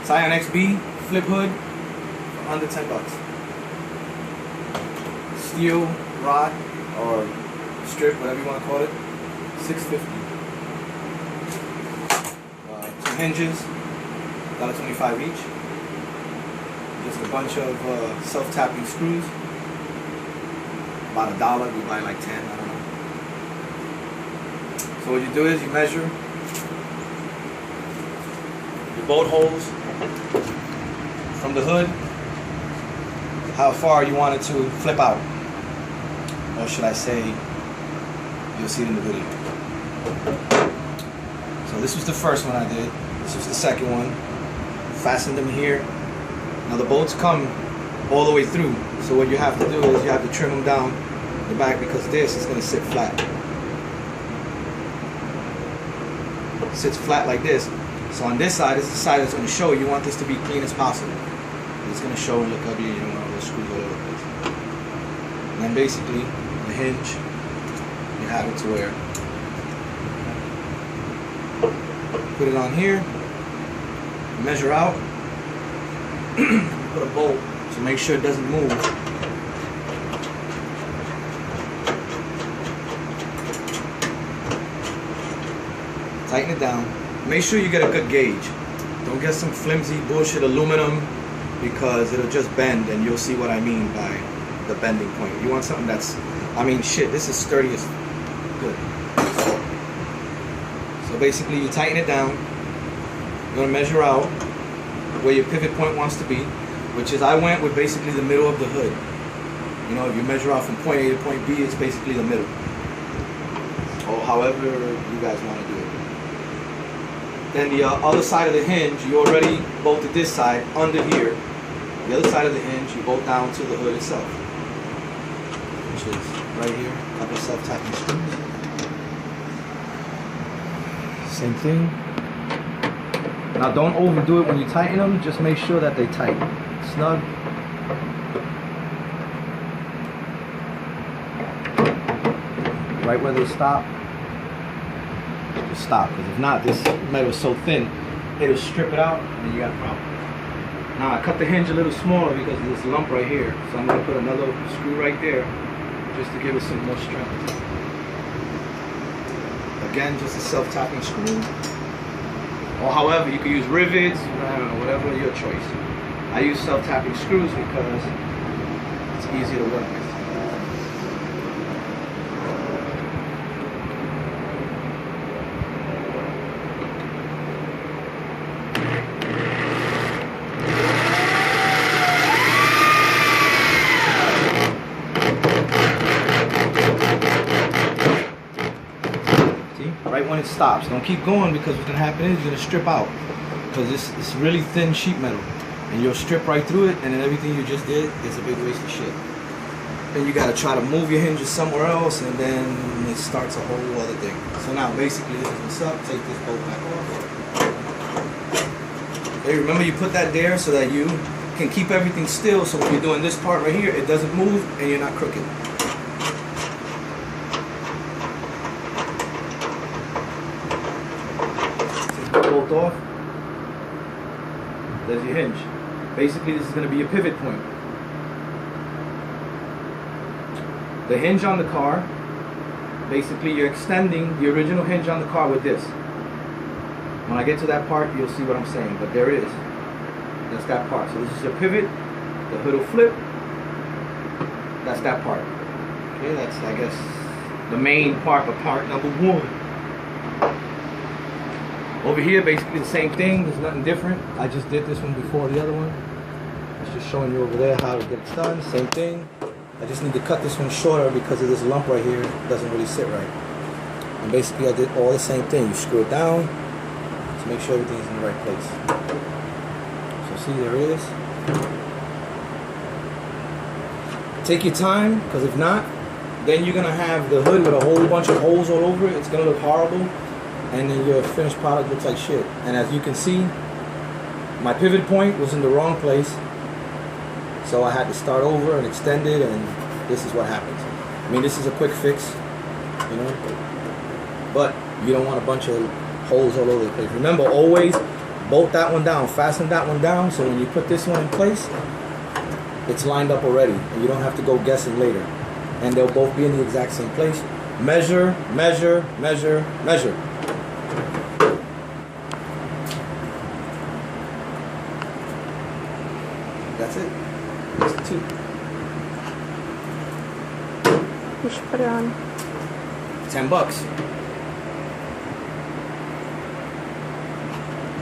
Scion XB flip hood for under $10. Steel rod or strip, whatever you want to call it, $6.50. Two hinges, $1.25 each. Just a bunch of self-tapping screws. About $1. We buy like 10. I don't know. So what you do is you measure your bolt holes from the hood, how far you want it to flip out, or should I say, you'll see it in the video. So this was the first one I did. This was the second one. Fastened them here. Now the bolts come all the way through, so what you have to do is you have to trim them down the back, because this is going to sit flat. It sits flat like this. So on this side is the side that's going to show. You want this to be clean as possible. It's going to show and look ugly. You don't want all those screws all over the place. And then basically the hinge, you have it to where put it on here, measure out, put a bolt to make sure it doesn't move. Tighten it down. Make sure you get a good gauge. Don't get some flimsy bullshit aluminum, because it'll just bend, and you'll see what I mean by the bending point. You want something that's, I mean, shit, this is sturdy as good. So basically you tighten it down. You're gonna measure out where your pivot point wants to be, which is, I went with basically the middle of the hood. You know, if you measure out from point A to point B, it's basically the middle. Or however you guys want to do it. Then the other side of the hinge, you already bolted this side under here. The other side of the hinge, you bolt down to the hood itself, which is right here. A couple self-tapping screws. Same thing. Now don't overdo it when you tighten them. Just make sure that they tight, snug. Right where they stop. Stop, because if not, this metal is so thin, it'll strip it out and you got a problem. Now I cut the hinge a little smaller because of this lump right here, so I'm going to put another screw right there just to give it some more strength. Again, just a self-tapping screw, or however, you can use rivets, whatever your choice. I use self-tapping screws because it's easier to work with. Right when it stops. Don't keep going, because what's going to happen is you're going to strip out, because it's really thin sheet metal, and you'll strip right through it, and then everything you just did is a big waste of shit. Then you got to try to move your hinges somewhere else, and then it starts a whole other thing. So now basically this is what's up. Take this bolt back off. Hey, remember you put that there so that you can keep everything still, so when you're doing this part right here, it doesn't move and you're not crooked. Bolt off. There's your hinge. Basically, this is going to be your pivot point. The hinge on the car, basically you're extending the original hinge on the car with this. When I get to that part, you'll see what I'm saying, but there it is. That's that part. So this is your pivot. The hood will flip. That's that part. Okay, that's, I guess, the main part, but part number one. Over here, basically the same thing. There's nothing different. I just did this one before the other one. It's just showing you over there how to get it done. Same thing. I just need to cut this one shorter because of this lump right here. It doesn't really sit right. And basically I did all the same thing. You screw it down to make sure everything's in the right place. So see, there it is. Take your time, because if not, then you're going to have the hood with a whole bunch of holes all over it. It's going to look horrible. And then your finished product looks like shit. And as you can see, my pivot point was in the wrong place, so I had to start over and extend it, and this is what happens. I mean, this is a quick fix, you know, but you don't want a bunch of holes all over the place. Remember, always bolt that one down, fasten that one down, so when you put this one in place, it's lined up already, and you don't have to go guessing later. And they'll both be in the exact same place. Measure, measure, measure, measure. That's it. That's the two. You should put it on. $10.